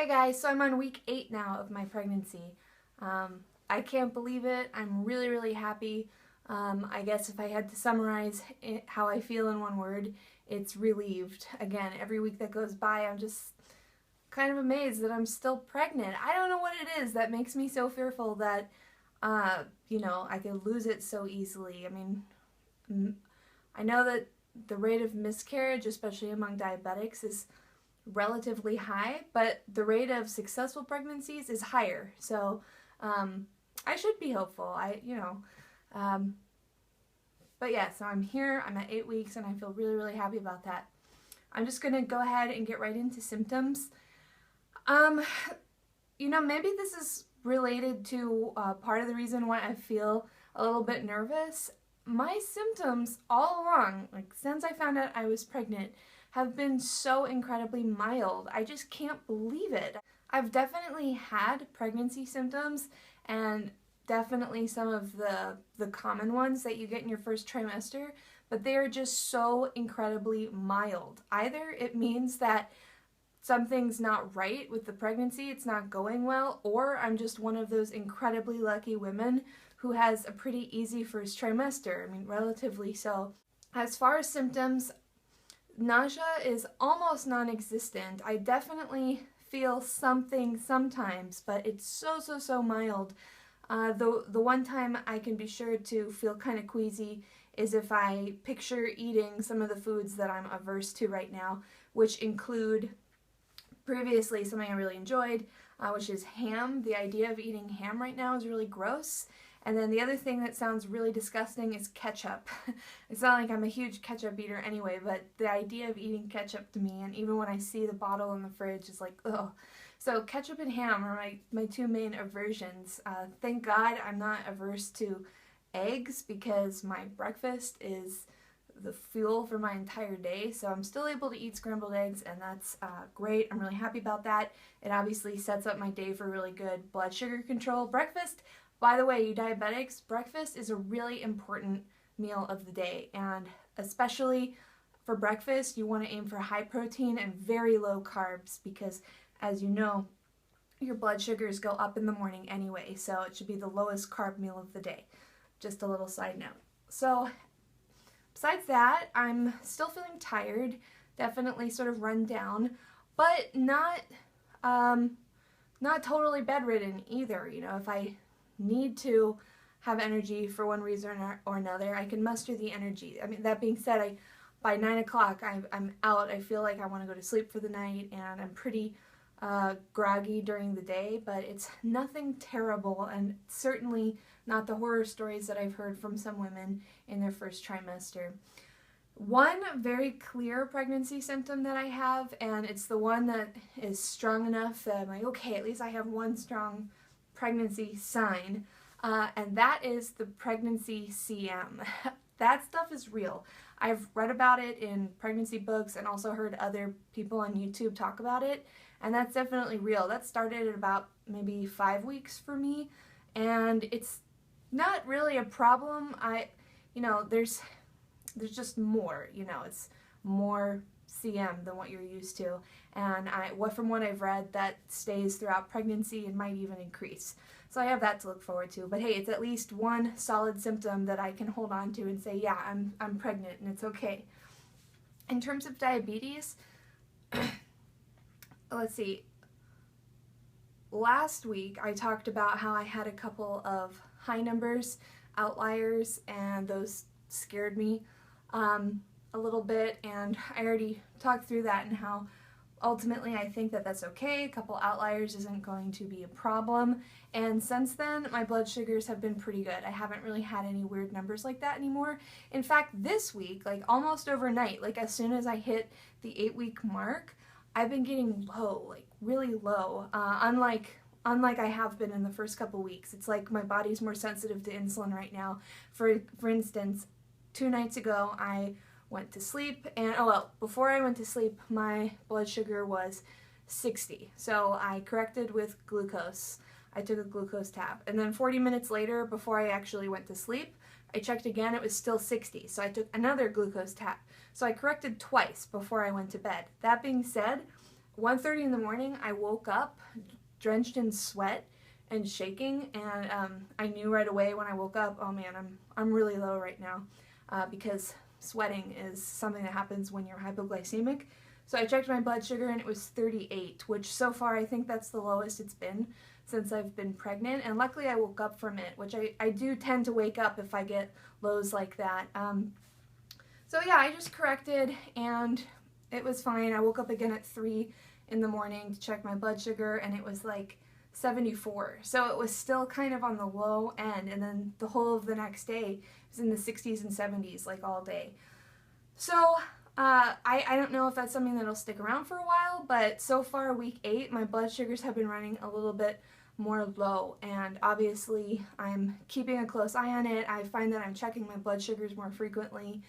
Hey guys, so I'm on week 8 now of my pregnancy. I can't believe it. I'm really, really happy. I guess if I had to summarize how I feel in one word, it's relieved. Again, every week that goes by, I'm just kind of amazed that I'm still pregnant. I don't know what it is that makes me so fearful that, I could lose it so easily. I mean, I know that the rate of miscarriage, especially among diabetics, is relatively high, but the rate of successful pregnancies is higher. So I should be hopeful. Um, but yeah, so I'm here. I'm at 8 weeks, and I feel really, really happy about that. I'm just gonna go ahead and get right into symptoms. Um, Maybe this is related to part of the reason why I feel a little bit nervous. My symptoms all along, like since I found out I was pregnant, have been so incredibly mild. I just can't believe it. I've definitely had pregnancy symptoms, and definitely some of the common ones that you get in your first trimester, but they are just so incredibly mild. Either it means that something's not right with the pregnancy, it's not going well, or I'm just one of those incredibly lucky women who has a pretty easy first trimester. I mean, relatively so. As far as symptoms, nausea is almost non-existent. I definitely feel something sometimes, but it's so mild. The one time I can be sure to feel kind of queasy is if I picture eating some of the foods that I'm averse to right now, which include previously something I really enjoyed, which is ham. The idea of eating ham right now is really gross. And then the other thing that sounds really disgusting is ketchup. It's not like I'm a huge ketchup eater anyway, but the idea of eating ketchup to me, and even when I see the bottle in the fridge, is like, ugh. So ketchup and ham are my two main aversions. Thank God I'm not averse to eggs, because my breakfast is the fuel for my entire day, so I'm still able to eat scrambled eggs, and that's great. I'm really happy about that. It obviously sets up my day for really good blood sugar control. Breakfast, by the way, you diabetics, breakfast is a really important meal of the day, and especially for breakfast, you want to aim for high protein and very low carbs, because as you know, your blood sugars go up in the morning anyway, so it should be the lowest carb meal of the day. Just a little side note. So besides that, I'm still feeling tired, definitely sort of run down, but not totally bedridden either. If I need to have energy for one reason or another, I can muster the energy. I mean, that being said, by 9 o'clock, I'm out. I feel like I want to go to sleep for the night, and I'm pretty groggy during the day, but it's nothing terrible, and certainly not the horror stories that I've heard from some women in their first trimester. One very clear pregnancy symptom that I have, and it's the one that is strong enough that I'm like, okay, at least I have one strong pregnancy sign, and that is the pregnancy CM. That stuff is real. I've read about it in pregnancy books and also heard other people on YouTube talk about it, and that's definitely real. That started at about maybe 5 weeks for me, and it's not really a problem. There's just more, it's more CM than what you're used to, and from what I've read, that stays throughout pregnancy and might even increase. So I have that to look forward to. But hey, it's at least one solid symptom that I can hold on to and say, yeah, I'm pregnant and it's okay. In terms of diabetes, let's see. Last week I talked about how I had a couple of high numbers, outliers, and those scared me a little bit, and I already talked through that and how ultimately I think that that's okay. A couple outliers isn't going to be a problem, and since then my blood sugars have been pretty good. I haven't really had any weird numbers like that anymore. In fact, this week, like almost overnight, like as soon as I hit the 8-week mark, I've been getting low, like really low, unlike I have been in the first couple weeks. It's like my body's more sensitive to insulin right now. For instance, 2 nights ago I went to sleep, and before I went to sleep my blood sugar was 60. So I corrected with glucose. I took a glucose tab, and then 40 minutes later, before I actually went to sleep, I checked again, it was still 60. So I took another glucose tab. So I corrected twice before I went to bed. That being said, 1:30 in the morning, I woke up drenched in sweat and shaking, and I knew right away when I woke up, oh man, I'm really low right now, because sweating is something that happens when you're hypoglycemic. So I checked my blood sugar and it was 38, which so far I think that's the lowest it's been since I've been pregnant, and luckily I woke up from it, which I do tend to wake up if I get lows like that. So yeah, I just corrected and it was fine. I woke up again at 3 in the morning to check my blood sugar and it was like 74. So it was still kind of on the low end, and then the whole of the next day was in the 60s and 70s like all day. So I don't know if that's something that'll stick around for a while, but so far week 8 my blood sugars have been running a little bit more low, and obviously I'm keeping a close eye on it. I find that I'm checking my blood sugars more frequently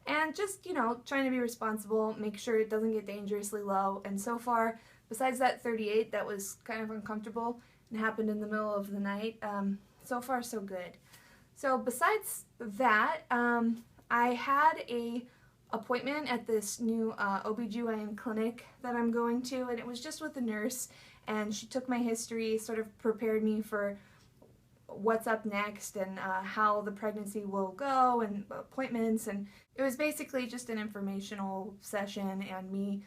and just, you know, trying to be responsible, make sure it doesn't get dangerously low. And so far, besides that 38 that was kind of uncomfortable and happened in the middle of the night, so far so good. So besides that, I had a appointment at this new OBGYN clinic that I'm going to, and it was just with a nurse, and she took my history, sort of prepared me for what's up next and how the pregnancy will go and appointments, and it was basically just an informational session and me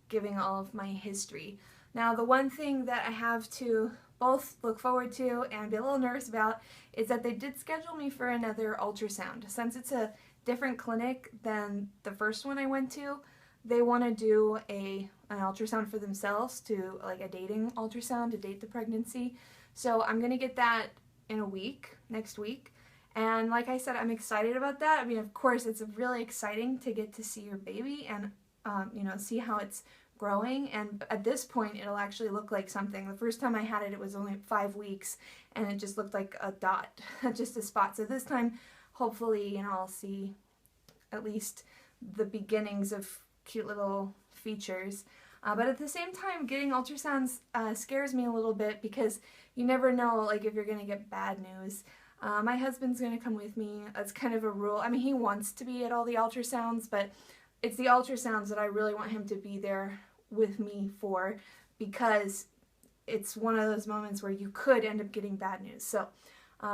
giving all of my history. Now, the one thing that I have to both look forward to and be a little nervous about is that they did schedule me for another ultrasound. Since it's a different clinic than the first one I went to, they want to do an ultrasound for themselves, to like a dating ultrasound to date the pregnancy. So I'm going to get that in a week, next week. And like I said, I'm excited about that. I mean, of course, it's really exciting to get to see your baby and, you know, see how it's growing. And at this point, it'll actually look like something. The first time I had it, it was only 5 weeks, and it just looked like a dot, just a spot. So this time, hopefully, you know, I'll see at least the beginnings of cute little features. But at the same time, getting ultrasounds scares me a little bit because you never know, like, if you're going to get bad news. My husband's going to come with me. That's kind of a rule. I mean, he wants to be at all the ultrasounds, but it's the ultrasounds that I really want him to be there with me for, because it's one of those moments where you could end up getting bad news. So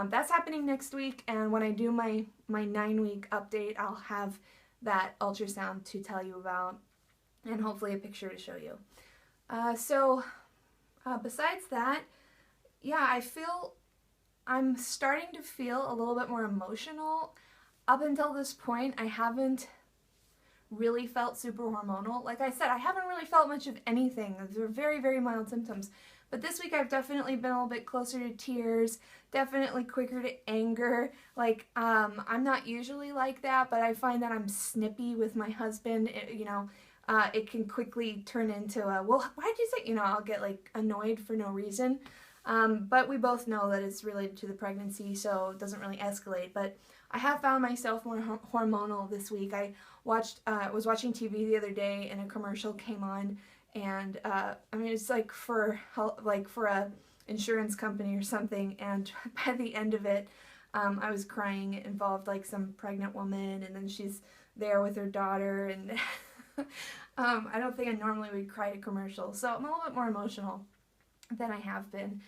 that's happening next week, and when I do my 9-week update, I'll have that ultrasound to tell you about, and hopefully a picture to show you. Besides that, yeah, I'm starting to feel a little bit more emotional. Up until this point, I haven't really felt super hormonal. Like I said, I haven't really felt much of anything. They're very, very mild symptoms. But this week I've definitely been a little bit closer to tears, definitely quicker to anger. Like, I'm not usually like that, but I find that I'm snippy with my husband. It can quickly turn into a, well, why'd you say, I'll get like annoyed for no reason. But we both know that it's related to the pregnancy, so it doesn't really escalate. But I have found myself more hormonal this week. I was watching TV the other day, and a commercial came on, and it's like for a insurance company or something. And by the end of it, I was crying. It involved like some pregnant woman, and then she's there with her daughter, and I don't think I normally would cry to commercials, so I'm a little bit more emotional than I have been.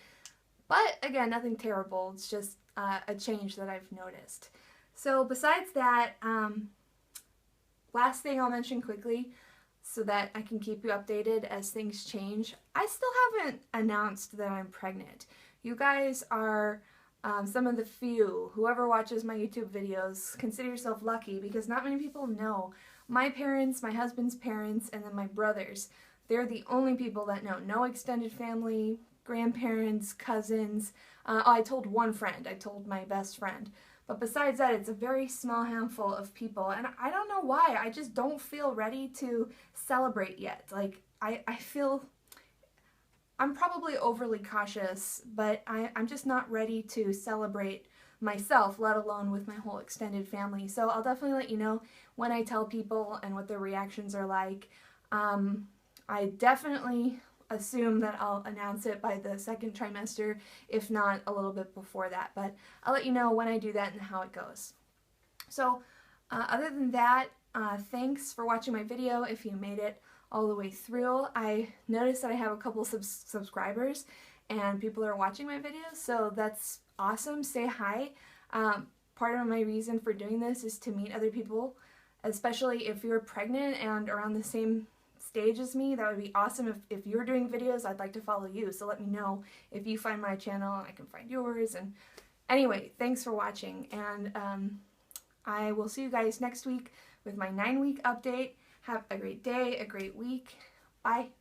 But again, nothing terrible. It's just a change that I've noticed. So besides that, last thing I'll mention quickly so that I can keep you updated as things change. I still haven't announced that I'm pregnant. You guys are some of the few, whoever watches my YouTube videos, consider yourself lucky, because not many people know. My parents, my husband's parents, and then my brothers, they're the only people that know. No extended family, grandparents, cousins. I told one friend. I told my best friend. But besides that, it's a very small handful of people. And I don't know why. I just don't feel ready to celebrate yet. Like, I feel I'm probably overly cautious, but I'm just not ready to celebrate myself, let alone with my whole extended family. So I'll definitely let you know when I tell people and what their reactions are like. I definitely assume that I'll announce it by the second trimester, if not a little bit before that, but I'll let you know when I do that and how it goes. So other than that, thanks for watching my video if you made it all the way through. I noticed that I have a couple subscribers and people are watching my videos, so that's awesome. Say hi. Part of my reason for doing this is to meet other people, especially if you're pregnant and around the same stage as me. That would be awesome. If you're doing videos, I'd like to follow you, so let me know if you find my channel and I can find yours. And anyway, thanks for watching, and I will see you guys next week with my 9-week update. Have a great day, a great week. Bye.